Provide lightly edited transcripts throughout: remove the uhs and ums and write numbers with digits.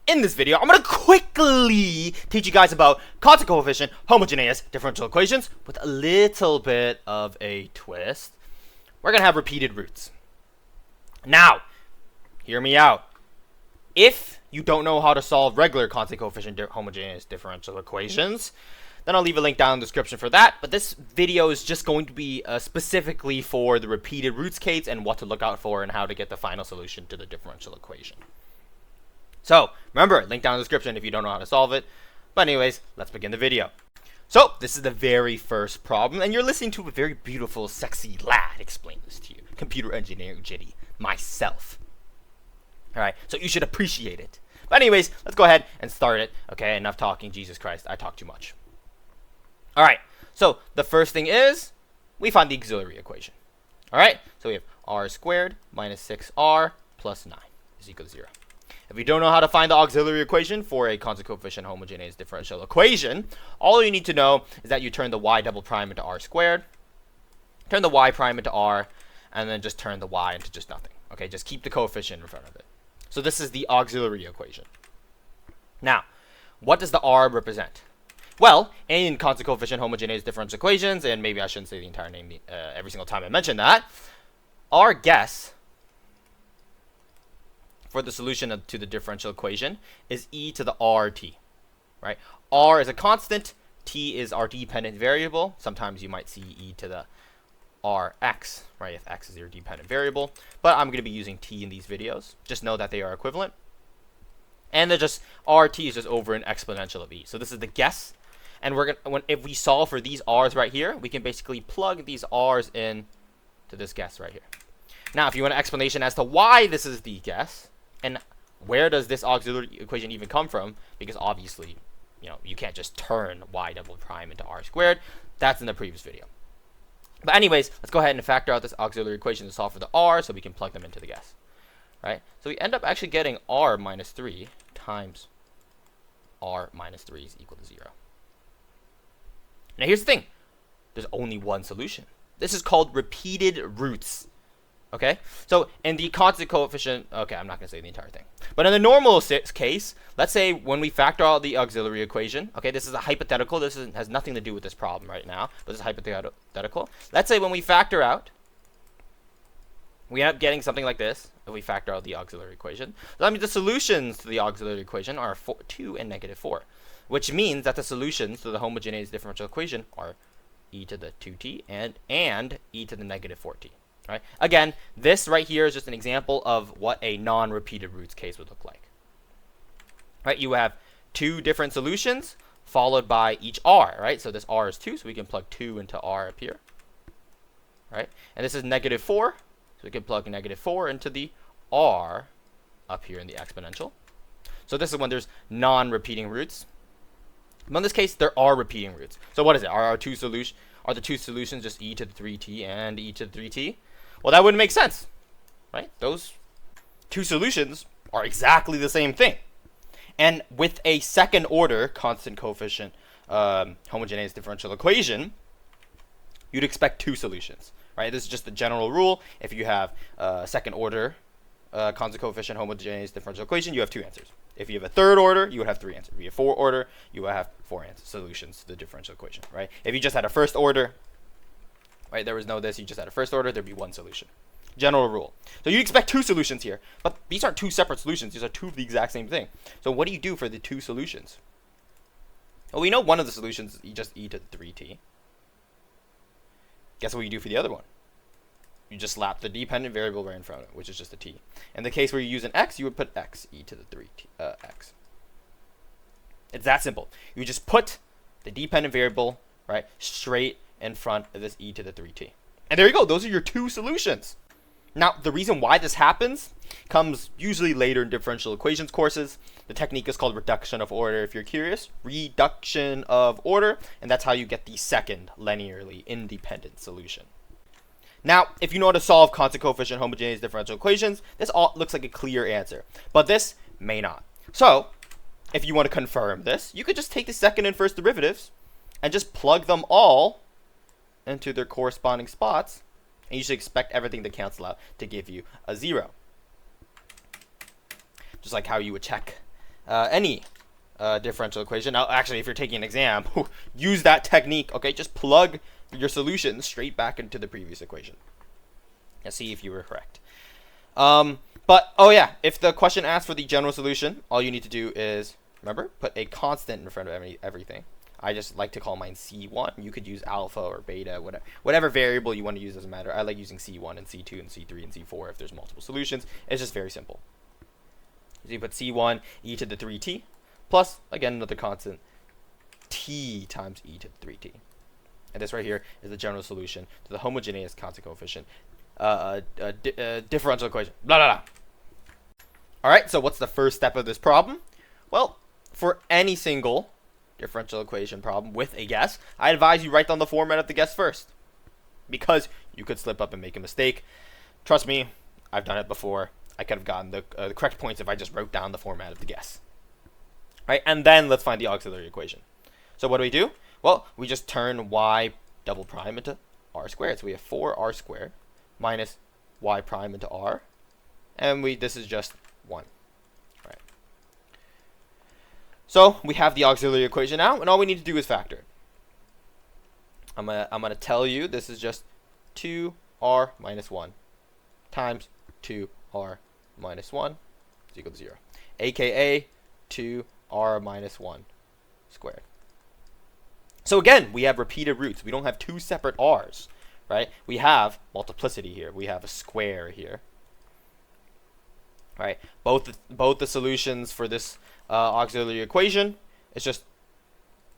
In this video, I'm going to quickly teach you guys about constant coefficient homogeneous differential equations with a little bit of a twist. We're going to have repeated roots. Now, hear me out. If you don't know how to solve regular constant coefficient homogeneous differential equations, then I'll leave a link down in the description for that. But this video is just going to be specifically for the repeated roots case and what to look out for and how to get the final solution to the differential equation. So, remember, link down in the description if you don't know how to solve it. But anyways, let's begin the video. So, this is the very first problem, and you're listening to a very beautiful, sexy lad explain this to you. Computer engineer Jitty, myself. Alright, so you should appreciate it. But anyways, let's go ahead and start it. Okay, enough talking, Jesus Christ, I talk too much. Alright, so the first thing is, we find the auxiliary equation. Alright, so we have r squared minus 6r plus 9 is equal to 0. If you don't know how to find the auxiliary equation for a constant coefficient homogeneous differential equation, all you need to know is that you turn the y double prime into r squared, turn the y prime into r, and then just turn the y into just nothing. Okay, just keep the coefficient in front of it. So this is the auxiliary equation. Now, what does the r represent? Well, in constant coefficient homogeneous differential equations, and maybe I shouldn't say the entire name every single time I mention that, our guess for the solution to the differential equation is e to the rt, right? R is a constant, t is our dependent variable. Sometimes you might see e to the rx, right, if x is your dependent variable. But I'm going to be using t in these videos. Just know that they are equivalent. And they're just, rt is just over an exponential of e. So this is the guess. And we're gonna, if we solve for these r's right here, we can basically plug these r's in to this guess right here. Now, if you want an explanation as to why this is the guess, and where does this auxiliary equation even come from? Because obviously, you know, you can't just turn y double prime into r squared. That's in the previous video. But anyways, let's go ahead and factor out this auxiliary equation to solve for the r so we can plug them into the guess. Right? So we end up actually getting r minus 3 times r minus 3 is equal to 0. Now here's the thing. There's only one solution. This is called repeated roots. Okay, so in the constant coefficient, okay, I'm not going to say the entire thing. But in the normal case, let's say when we factor out the auxiliary equation, okay, this is a hypothetical. This has nothing to do with this problem right now, but this is hypothetical. Let's say when we factor out, we end up getting something like this if we factor out the auxiliary equation. So that means the solutions to the auxiliary equation are 2 and negative 4, which means that the solutions to the homogeneous differential equation are e to the 2t and e to the negative 4t. Right? Again, this right here is just an example of what a non-repeated roots case would look like. Right? You have two different solutions followed by each r, right? So this r is 2, so we can plug 2 into r up here. Right? And this is negative 4, so we can plug negative 4 into the r up here in the exponential. So this is when there's non-repeating roots. But in this case, there are repeating roots. So what is it? Are the two solutions just e to the 3t and e to the 3t? Well, that wouldn't make sense, right? Those two solutions are exactly the same thing. And with a second order constant coefficient homogeneous differential equation, you'd expect two solutions, right? This is just the general rule. If you have a second order constant coefficient homogeneous differential equation, you have two answers. If you have a third order, you would have three answers. If you have four order, you would have four solutions to the differential equation, right? If you just had a first order, right, there was no this, you just had a first order, there'd be one solution. General rule. So you expect two solutions here, but these aren't two separate solutions. These are two of the exact same thing. So what do you do for the two solutions? Well, we know one of the solutions is just e to the 3t. Guess what you do for the other one? You just slap the dependent variable right in front of it, which is just a t. In the case where you use an x, you would put x, e to the 3t, x. It's that simple. You just put the dependent variable, right, straight in front of this e to the 3t. And there you go. Those are your two solutions. Now, the reason why this happens comes usually later in differential equations courses. The technique is called reduction of order, if you're curious. Reduction of order, and that's how you get the second linearly independent solution. Now, if you know how to solve constant coefficient homogeneous differential equations, this all looks like a clear answer. But this may not. So, if you want to confirm this, you could just take the second and first derivatives and just plug them all into their corresponding spots, and you should expect everything to cancel out to give you a 0. Just like how you would check any differential equation. Now, actually, if you're taking an exam, use that technique. Okay, just plug your solution straight back into the previous equation and see if you were correct. But oh yeah, if the question asks for the general solution, all you need to do is remember put a constant in front of everything. I just like to call mine C1. You could use alpha or beta, whatever variable you want to use, doesn't matter. I like using C1 and C2 and C3 and C4 if there's multiple solutions. It's just very simple. So you put C1 e to the 3t plus, again, another constant, t times e to the 3t. And this right here is the general solution to the homogeneous constant coefficient differential equation. Blah, blah, blah. All right, so what's the first step of this problem? Well, for any single differential equation problem with a guess, I advise you write down the format of the guess first, because you could slip up and make a mistake. Trust me, I've done it before. I could have gotten the correct points if I just wrote down the format of the guess. Right, and then let's find the auxiliary equation. So what do? Well, we just turn y double prime into r squared. So we have 4r squared minus y prime into r, and this is just 1. Right. So we have the auxiliary equation now, and all we need to do is factor. I'm gonna tell you this is just 2r minus 1 times 2r minus 1 is equal to 0, aka 2r minus 1 squared. So again, we have repeated roots. We don't have two separate r's, right? We have multiplicity here. We have a square here. Right? Both the solutions for this auxiliary equation, it's just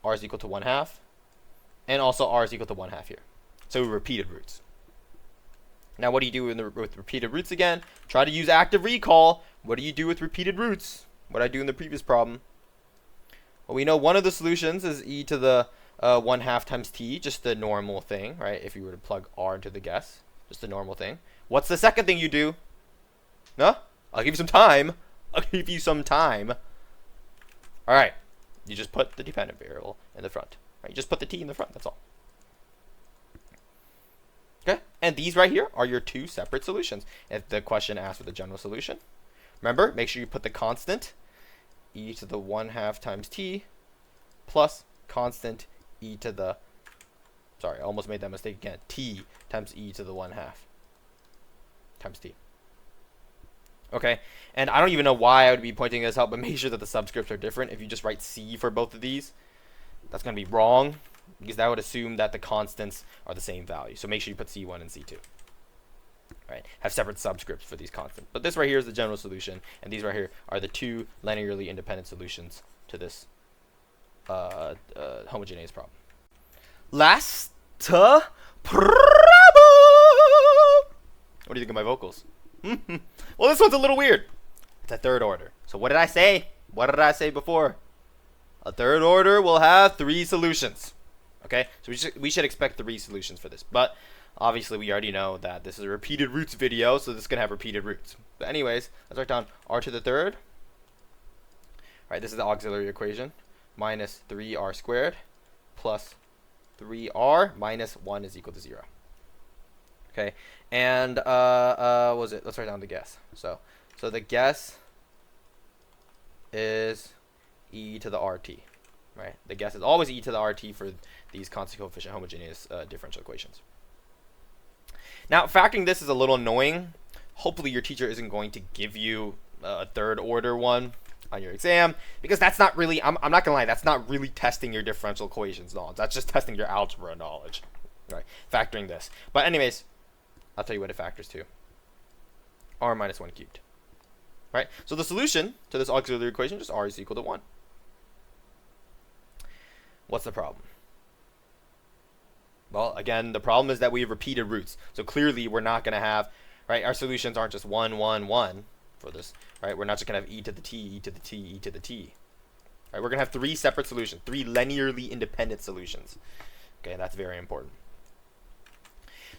r is equal to 1/2, and also r is equal to 1/2 here. So repeated roots. Now what do you do with repeated roots again? Try to use active recall. What do you do with repeated roots? What I do in the previous problem. Well, we know one of the solutions is e to the 1/2 times t, just the normal thing, right? If you were to plug r into the guess, just the normal thing. What's the second thing you do? No? I'll give you some time. I'll give you some time. All right. You just put the dependent variable in the front. Right? You just put the t in the front. That's all. Okay? And these right here are your two separate solutions. If the question asks for the general solution, remember, make sure you put the constant e to the 1/2 times t plus constant e to the, sorry, I almost made that mistake again, t times e to the 1/2 times t. Okay, and I don't even know why I would be pointing this out, but make sure that the subscripts are different. If you just write c for both of these, that's going to be wrong, because that would assume that the constants are the same value. So make sure you put c1 and c2. Right, have separate subscripts for these constants. But this right here is the general solution, and these right here are the two linearly independent solutions to this homogeneous problem. Last problem. What do you think of my vocals? Well, this one's a little weird. It's a third order. So what did I say? What did I say before? A third order will have 3 solutions. Okay, so we should expect 3 solutions for this. But obviously, we already know that this is a repeated roots video, so this is going to have repeated roots. But anyways, let's write down r to the third. All right, this is the auxiliary equation. Minus 3r squared plus 3r minus 1 is equal to 0. Okay, and what was it? Let's write down the guess. So the guess is e to the rt, right? The guess is always e to the rt for these constant coefficient homogeneous differential equations. Now, factoring this is a little annoying. Hopefully, your teacher isn't going to give you a third order one on your exam, because that's not really, I'm not gonna lie, that's not really testing your differential equations knowledge. That's just testing your algebra knowledge, right? Factoring this. But anyways, I'll tell you what it factors to. R minus 1 cubed. Right? So the solution to this auxiliary equation is r is equal to 1. What's the problem? Well, again, the problem is that we have repeated roots. So clearly we're not going to have, right, our solutions aren't just 1, 1, 1 for this, right? We're not just going to have e to the t, e to the t, e to the t. Right? We're going to have 3 separate solutions, 3 linearly independent solutions. Okay, that's very important.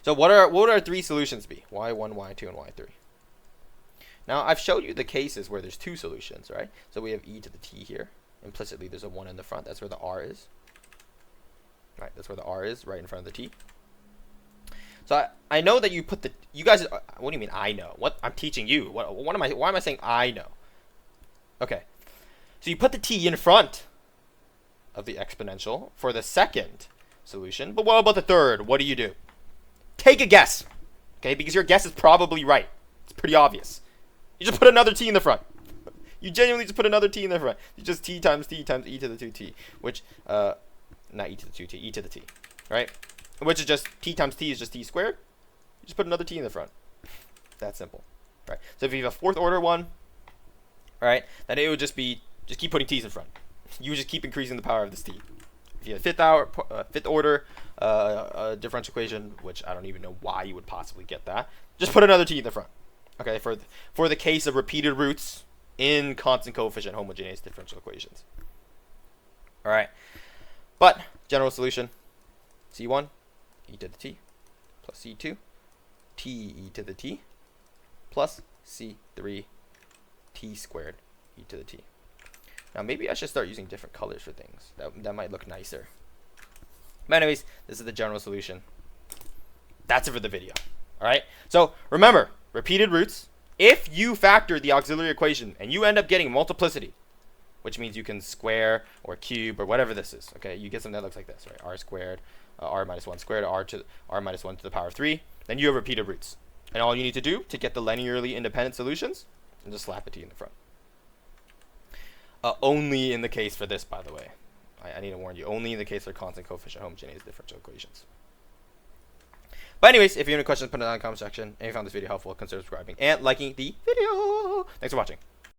So what would our 3 solutions be? y1, y2, and y3. Now, I've showed you the cases where there's 2 solutions, right? So we have e to the t here. Implicitly, there's a 1 in the front. That's where the r is. Right, that's where the r is, right in front of the t. So I know that you put the, you guys, what do you mean I know? What, I'm teaching you. Why am I saying I know? Okay. So you put the t in front of the exponential for the second solution. But what about the third? What do? Take a guess. Okay, because your guess is probably right. It's pretty obvious. You just put another t in the front. You genuinely just put another t in the front. You just t times e to the 2t, which, not e to the 2t, e to the t, right? Which is just t times t is just t squared. You just put another t in the front. That simple, right? So if you have a fourth order one, right, then it would just keep putting t's in front. You would just keep increasing the power of this t. If you have fifth order differential equation, which I don't even know why you would possibly get that, just put another t in the front. Okay, for the case of repeated roots in constant coefficient homogeneous differential equations. All right, but general solution: c1 e to the t plus c2 t e to the t plus c3 t squared e to the t. Now maybe I should start using different colors for things. That might look nicer. But anyways, this is the general solution. That's it for the video. All right. So remember, repeated roots. If you factor the auxiliary equation and you end up getting multiplicity, which means you can square or cube or whatever this is. Okay, you get something that looks like this, right? R squared, r minus 1 squared, r minus 1 to the power of 3. Then you have repeated roots. And all you need to do to get the linearly independent solutions is just slap a t in the front. Only in the case for this, by the way. I need to warn you. Only in the case for constant coefficient homogeneous differential equations. But anyways, if you have any questions, put it down in the comment section. And if you found this video helpful, consider subscribing and liking the video. Thanks for watching.